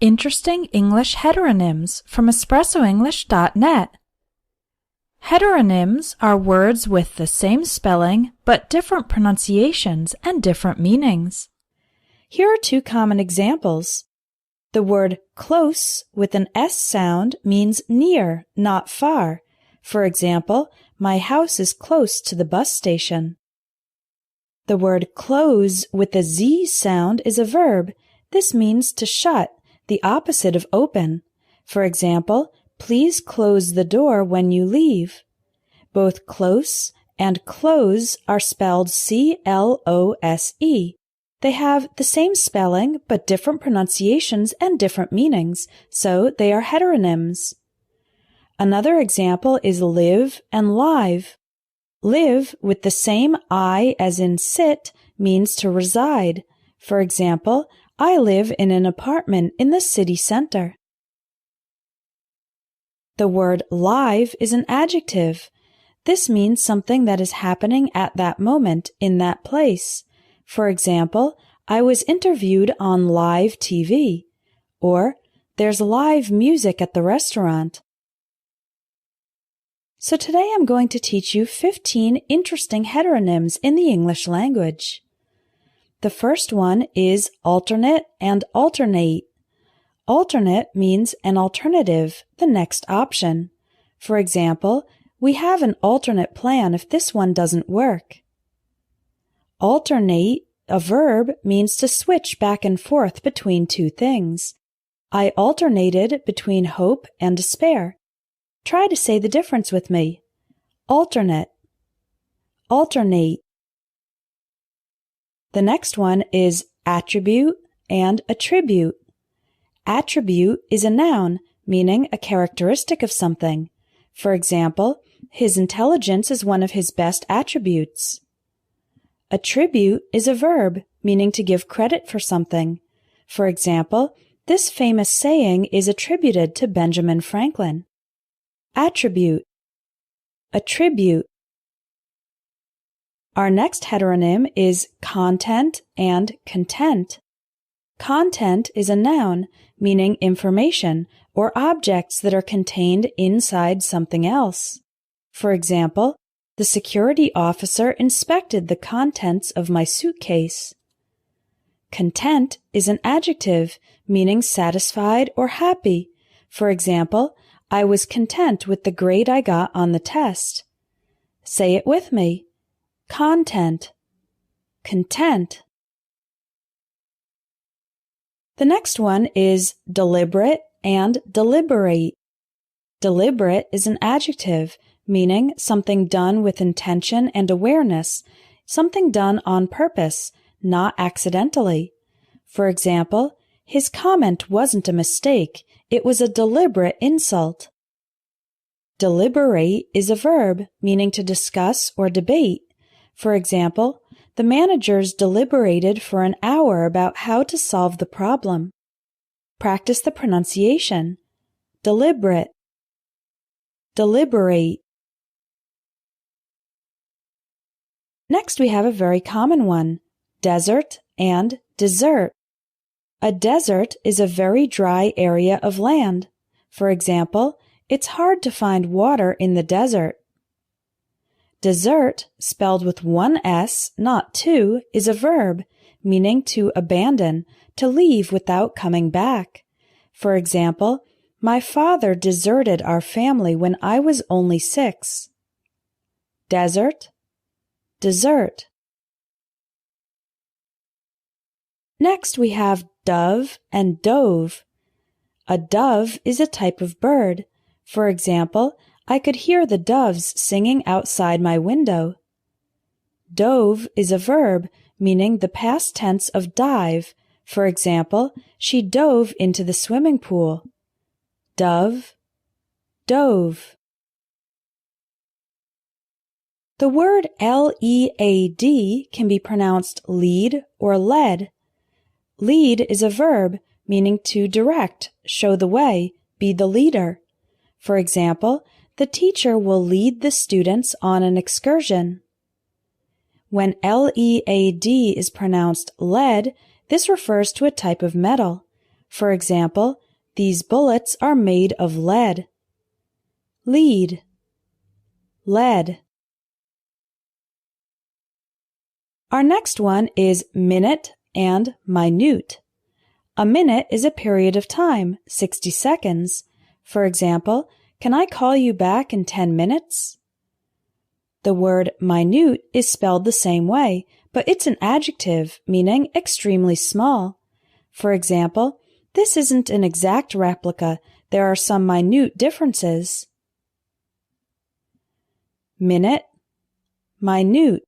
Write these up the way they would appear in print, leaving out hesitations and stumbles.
Interesting English heteronyms from espressoenglish.net. Heteronyms are words with the same spelling but different pronunciations and different meanings. Here are two common examples. The word close with an S sound means near, not far. For example, my house is close to the bus station. The word close with a Z sound is a verb. This means to shut, the opposite of open. For example, please close the door when you leave. Both close and close are spelled C-L-O-S-E. They have the same spelling but different pronunciations and different meanings, so they are heteronyms. Another example is live and live. Live with the same I as in sit means to reside. For example, I live in an apartment in the city center. The word live is an adjective. This means something that is happening at that moment in that place. For example, I was interviewed on live TV, or there's live music at the restaurant. So today I'm going to teach you 15 interesting heteronyms in the English language. The first one is alternate and alternate. Alternate means an alternative, the next option. For example, we have an alternate plan if this one doesn't work. Alternate, a verb, means to switch back and forth between two things. I alternated between hope and despair. Try to say the difference with me. Alternate. Alternate. The next one is attribute and attribute. Attribute is a noun, meaning a characteristic of something. For example, his intelligence is one of his best attributes. Attribute is a verb, meaning to give credit for something. For example, this famous saying is attributed to Benjamin Franklin. Attribute. Attribute. Our next heteronym is content and content. Content is a noun, meaning information or objects that are contained inside something else. For example, the security officer inspected the contents of my suitcase. Content is an adjective, meaning satisfied or happy. For example, I was content with the grade I got on the test. Say it with me. Content. Content. The next one is deliberate and deliberate. Deliberate is an adjective, meaning something done with intention and awareness, something done on purpose, not accidentally. For example, his comment wasn't a mistake, it was a deliberate insult. Deliberate is a verb, meaning to discuss or debate. For example, the managers deliberated for an hour about how to solve the problem. Practice the pronunciation. Deliberate. Deliberate. Next we have a very common one, desert and desert. A desert is a very dry area of land. For example, it's hard to find water in the desert. Desert, spelled with one S, not two, is a verb, meaning to abandon, to leave without coming back. For example, my father deserted our family when I was only 6. Desert. Desert. Next we have dove and dove. A dove is a type of bird. For example, I could hear the doves singing outside my window. Dove is a verb, meaning the past tense of dive. For example, she dove into the swimming pool. Dove. Dove. The word L-E-A-D can be pronounced lead or led. Lead is a verb, meaning to direct, show the way, be the leader. For example, the teacher will lead the students on an excursion. When L-E-A-D is pronounced lead, this refers to a type of metal. For example, these bullets are made of lead. Lead, lead. Our next one is minute and minute. A minute is a period of time, 60 seconds. For example, can I call you back in 10 minutes? The word minute is spelled the same way, but it's an adjective, meaning extremely small. For example, this isn't an exact replica. There are some minute differences. Minute, minute.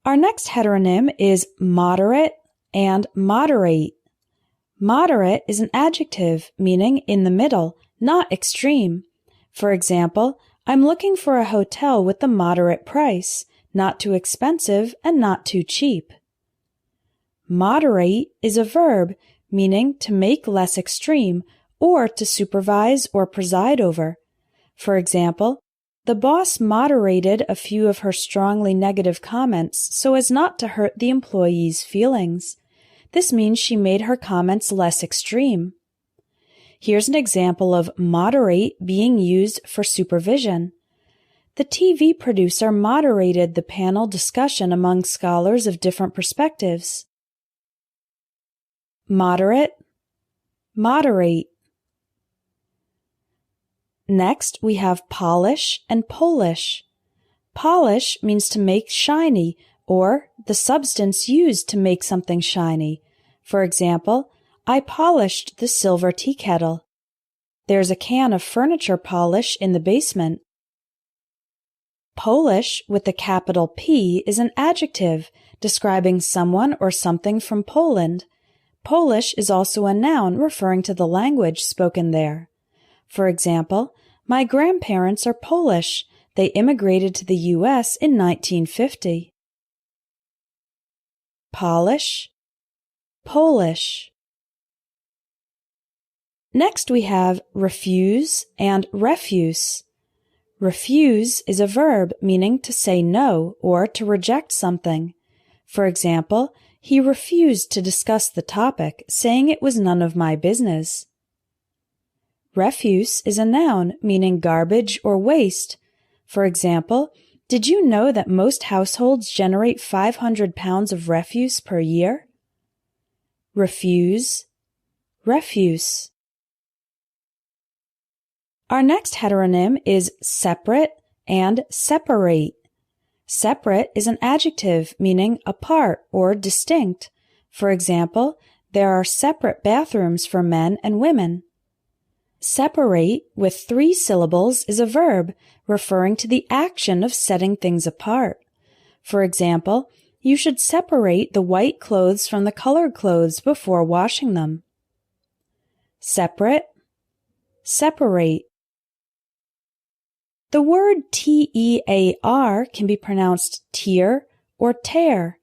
Our next heteronym is moderate and moderate. Moderate is an adjective meaning in the middle, not extreme. For example, I'm looking for a hotel with a moderate price, not too expensive and not too cheap. Moderate is a verb meaning to make less extreme or to supervise or preside over. For example, the boss moderated a few of her strongly negative comments so as not to hurt the employee's feelings. This means she made her comments less extreme. Here's an example of moderate being used for supervision. The TV producer moderated the panel discussion among scholars of different perspectives. Moderate, moderate. Next, we have polish and polish. Polish means to make shiny or the substance used to make something shiny. For example, I polished the silver tea kettle. There's a can of furniture polish in the basement. Polish with a capital P is an adjective describing someone or something from Poland. Polish is also a noun referring to the language spoken there. For example, my grandparents are Polish. They immigrated to the U.S. in 1950. Polish, Polish. Next we have refuse and refuse. Refuse is a verb meaning to say no or to reject something. For example, he refused to discuss the topic, saying it was none of my business. Refuse is a noun meaning garbage or waste. For example, did you know that most households generate 500 pounds of refuse per year? Refuse, refuse. Our next heteronym is separate and separate. Separate is an adjective meaning apart or distinct. For example, there are separate bathrooms for men and women. Separate with 3 syllables is a verb referring to the action of setting things apart. For example, you should separate the white clothes from the colored clothes before washing them. Separate, separate. The word tear can be pronounced tear or tear.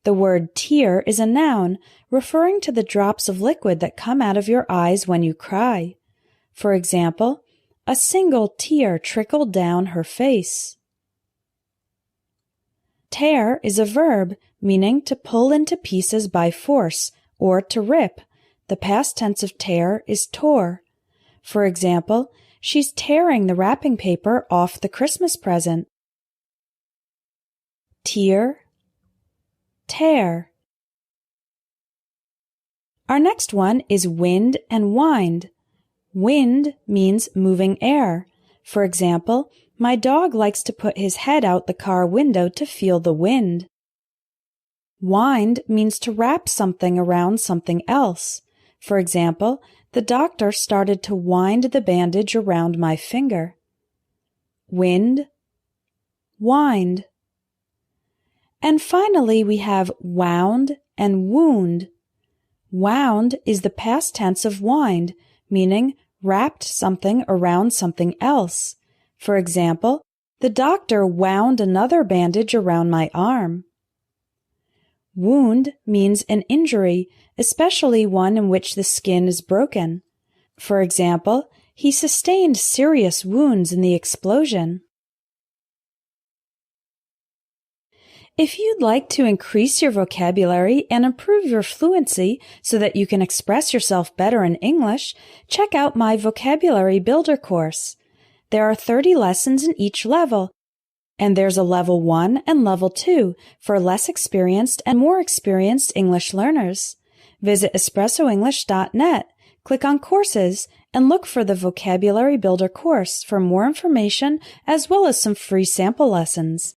The word tear is a noun referring to the drops of liquid that come out of your eyes when you cry. For example, a single tear trickled down her face. Tear is a verb meaning to pull into pieces by force or to rip. The past tense of tear is tore. For example, she's tearing the wrapping paper off the Christmas present. Tear, tear. Our next one is wind and wind. Wind means moving air. For example, my dog likes to put his head out the car window to feel the wind. Wind means to wrap something around something else. For example, the doctor started to wind the bandage around my finger. Wind, wind. And finally, we have wound and wound. Wound is the past tense of wind, meaning wrapped something around something else. For example, the doctor wound another bandage around my arm. Wound means an injury, especially one in which the skin is broken. For example, he sustained serious wounds in the explosion. If you'd like to increase your vocabulary and improve your fluency so that you can express yourself better in English, check out my Vocabulary Builder course. There are 30 lessons in each level, and there's a Level 1 and Level 2 for less experienced and more experienced English learners. Visit espressoenglish.net, click on Courses, and look for the Vocabulary Builder course for more information as well as some free sample lessons.